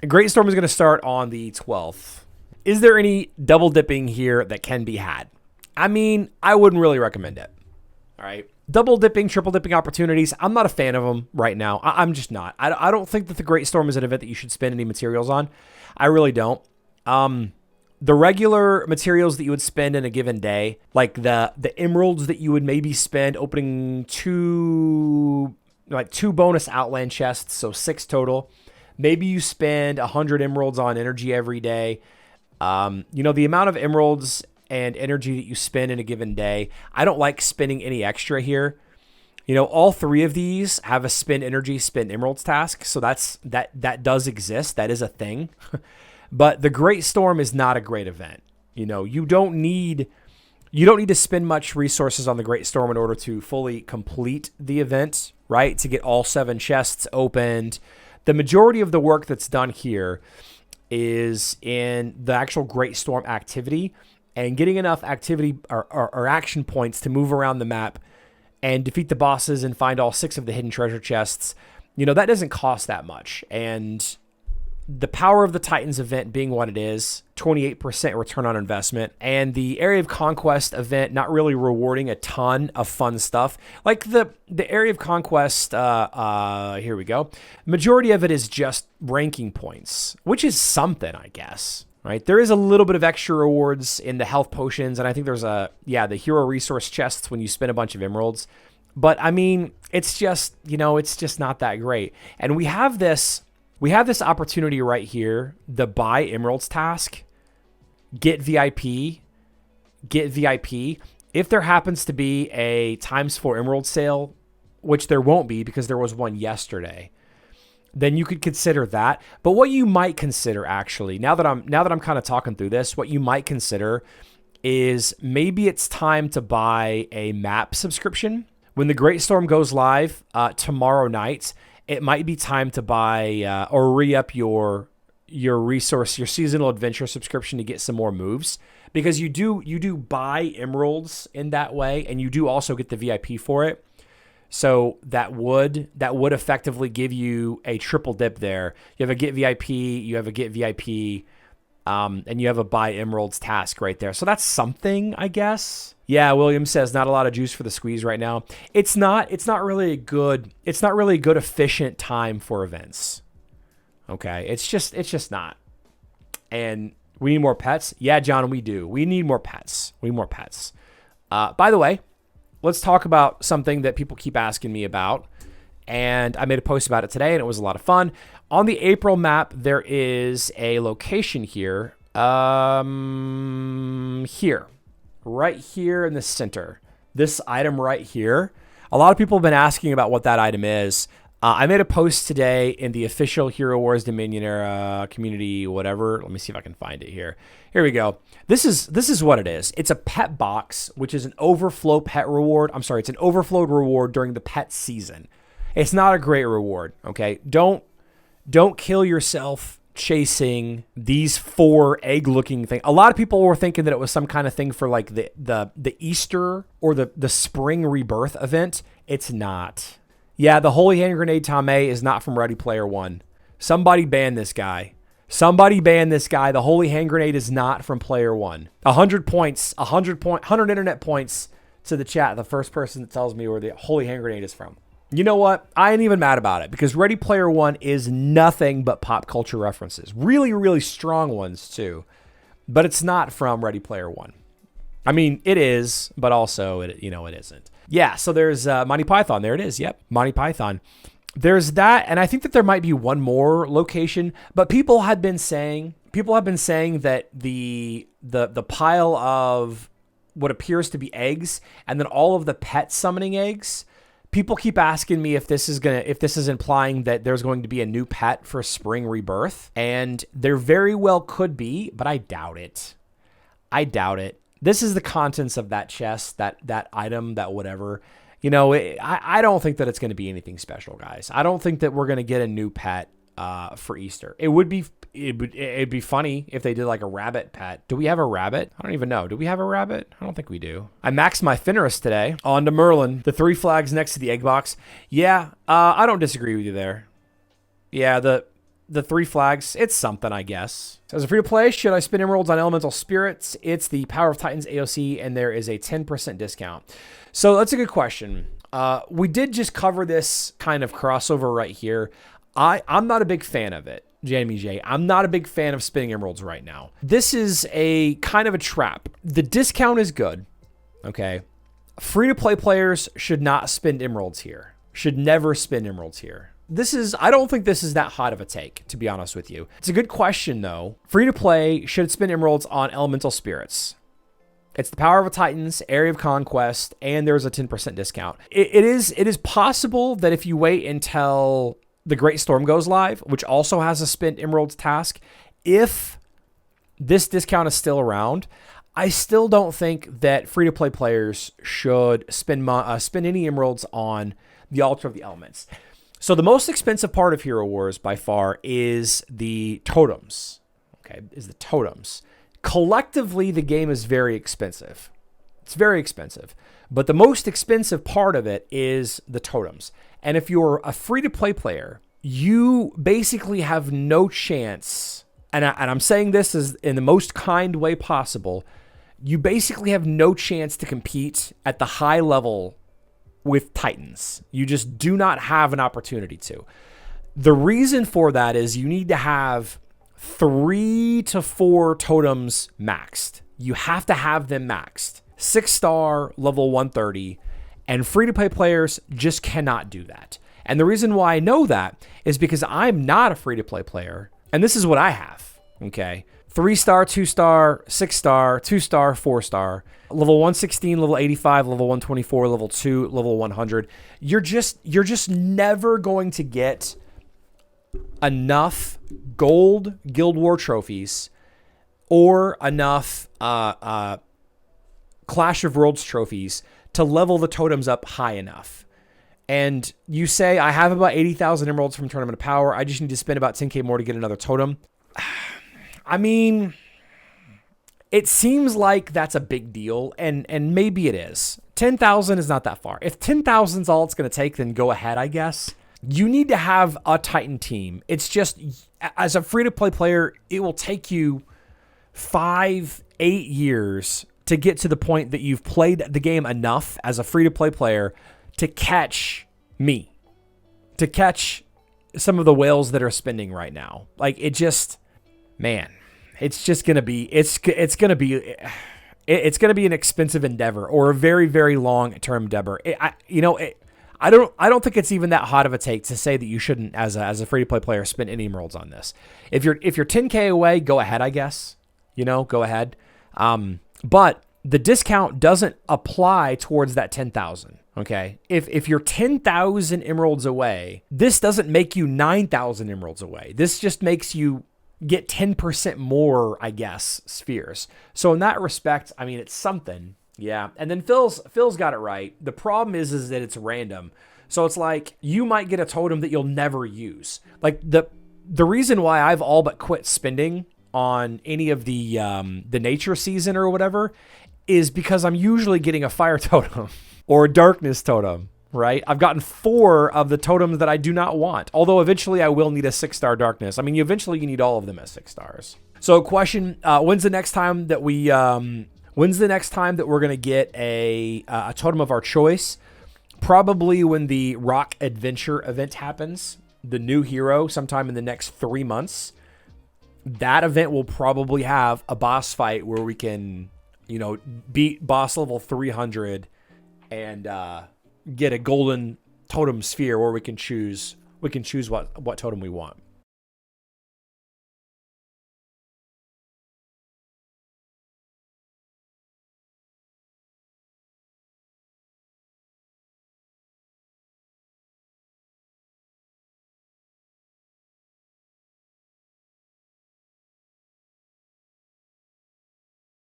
Great Storm is going to start on the 12th. Is there any double dipping here that can be had? I mean, I wouldn't really recommend it. All right. Double dipping, triple dipping opportunities, I'm not a fan of them right now. I'm just not. I don't think that the Great Storm is an event that you should spend any materials on. I really don't. The regular materials that you would spend in a given day, like the emeralds that you would maybe spend opening two bonus Outland chests, so 6 total. Maybe you spend 100 emeralds on energy every day. The amount of emeralds and energy that you spend in a given day, I don't like spending any extra here. All 3 of these have a spend energy, spend emeralds task, so that does exist. That is a thing. But the Great Storm is not a great event. You don't need to spend much resources on the Great Storm in order to fully complete the event, right? To get all 7 chests opened. The majority of the work that's done here is in the actual Great Storm activity and getting enough activity or action points to move around the map and defeat the bosses and find all 6 of the hidden treasure chests. That doesn't cost that much. And the Power of the Titans event being what it is, 28% return on investment, and the Area of Conquest event not really rewarding a ton of fun stuff. Like the Area of Conquest, here we go. Majority of it is just ranking points, which is something, I guess. Right? There is a little bit of extra rewards in the health potions, and I think there's the hero resource chests when you spend a bunch of emeralds. But I mean, it's just not that great. And we have this opportunity right here, the buy emeralds task, get VIP. If there happens to be a ×4 emerald sale, which there won't be because there was one yesterday, then you could consider that. But what you might consider, actually, now that I'm kind of talking through this, what you might consider is maybe it's time to buy a map subscription. When the Great Storm goes live tomorrow night, it might be time to buy or re-up your seasonal adventure subscription to get some more moves, because you do buy emeralds in that way, and you do also get the VIP for it. So that would effectively give you a triple dip there. You have a get VIP, you have a get VIP, and you have a buy emeralds task right there. So that's something, I guess. Yeah, William says not a lot of juice for the squeeze right now. It's not really a good efficient time for events. Okay, it's just not. And we need more pets. Yeah, John, we do. We need more pets. By the way, let's talk about something that people keep asking me about. And I made a post about it today, and it was a lot of fun. On the April map, there is a location here. Right here in the center. This item right here. A lot of people have been asking about what that item is. I made a post today in the official Hero Wars Dominion era community, whatever. Let me see if I can find it here. Here we go. This is what it is. It's a pet box, which is an overflow pet reward. I'm sorry, it's an overflowed reward during the pet season. It's not a great reward, okay? Don't kill yourself chasing these 4 egg-looking things. A lot of people were thinking that it was some kind of thing for like the Easter or the spring rebirth event. It's not. Yeah, the Holy Hand Grenade Tame is not from Ready Player One. Somebody ban this guy. The Holy Hand Grenade is not from Player One. 100 internet points to the chat. The first person that tells me where the Holy Hand Grenade is from. You know what? I ain't even mad about it, because Ready Player One is nothing but pop culture references. Really, really strong ones too. But it's not from Ready Player One. I mean, it is, but also it isn't. Yeah, so there's Monty Python. There it is. Yep, Monty Python. There's that, and I think that there might be one more location, but people have been saying that the pile of what appears to be eggs and then all of the pet summoning eggs, people keep asking me if this is implying that there's going to be a new pet for Spring Rebirth, and there very well could be, but I doubt it. This is the contents of that chest, that item, that whatever. I don't think that it's going to be anything special, guys. I don't think that we're going to get a new pet for Easter. It'd be funny if they did like a rabbit pet. Do we have a rabbit? I don't even know. Do we have a rabbit? I don't think we do. I maxed my Fenris today. On to Merlin. The 3 flags next to the egg box. Yeah, I don't disagree with you there. Yeah, the 3 flags, it's something, I guess. As a free to play, should I spend emeralds on elemental spirits? It's the Power of Titans AOC, and there is a 10% discount. So that's a good question. We did just cover this kind of crossover right here. I'm not a big fan of it, JMJ. I'm not a big fan of spending emeralds right now. This is a kind of a trap. The discount is good, okay? Free-to-play players should not spend emeralds here. Should never spend emeralds here. I don't think this is that hot of a take, to be honest with you. It's a good question, though. Free-to-play should spend emeralds on elemental spirits. It's the Power of Titans, Area of Conquest, and there's a 10% discount. It is possible that if you wait until the Great Storm goes live, which also has a spend emeralds task, if this discount is still around, I still don't think that free-to-play players should spend any emeralds on the Altar of the Elements. So the most expensive part of Hero Wars by far is the totems. Okay, is the totems. Collectively, the game is very expensive. It's very expensive. But the most expensive part of it is the totems. And if you're a free-to-play player, you basically have no chance, and I'm saying this is in the most kind way possible, you basically have no chance to compete at the high level with Titans. You just do not have an opportunity to. The reason for that is you need to have 3 to 4 totems maxed. You have to have them maxed. 6-star, level 130, and free-to-play players just cannot do that. And the reason why I know that is because I'm not a free-to-play player, and this is what I have, okay? 3-star, 2-star, 6-star, 2-star, 4-star, level 116, level 85, level 124, level 2, level 100. You're just never going to get enough gold Guild War trophies or enough Clash of Worlds trophies to level the totems up high enough. And you say, I have about 80,000 emeralds from Tournament of Power. I just need to spend about 10k more to get another totem. I mean, it seems like that's a big deal, and maybe it is. 10,000 is not that far. If 10,000 is all it's going to take, then go ahead, I guess. You need to have a Titan team. It's just, as a free-to-play player, it will take you 5-8 years to get to the point that you've played the game enough as a free-to-play player to catch me, to catch some of the whales that are spending right now. Like, it just, man, it's just going to be, it's going to be an expensive endeavor, or a very, very long-term endeavor. I don't think it's even that hot of a take to say that you shouldn't, as a free-to-play player, spend any emeralds on this. If you're 10k away, go ahead, I guess. Go ahead. But the discount doesn't apply towards that 10,000. Okay. If you're 10,000 emeralds away, this doesn't make you 9,000 emeralds away. This just makes you get 10% more, I guess, spheres. So in that respect, I mean, it's something. Yeah. And then Phil's got it right. The problem is that it's random. So it's like you might get a totem that you'll never use. Like the reason why I've all but quit spending on any of the nature season or whatever is because I'm usually getting a fire totem or a darkness totem, right? I've gotten 4 of the totems that I do not want. Although eventually I will need a 6-star darkness. I mean, eventually you need all of them at 6 stars. So question, when's the next time that we're going to get a totem of our choice? Probably when the Rock Adventure event happens, the new hero, sometime in the next 3 months. That event will probably have a boss fight where we can, beat boss level 300 and get a golden totem sphere where we can choose what totem we want.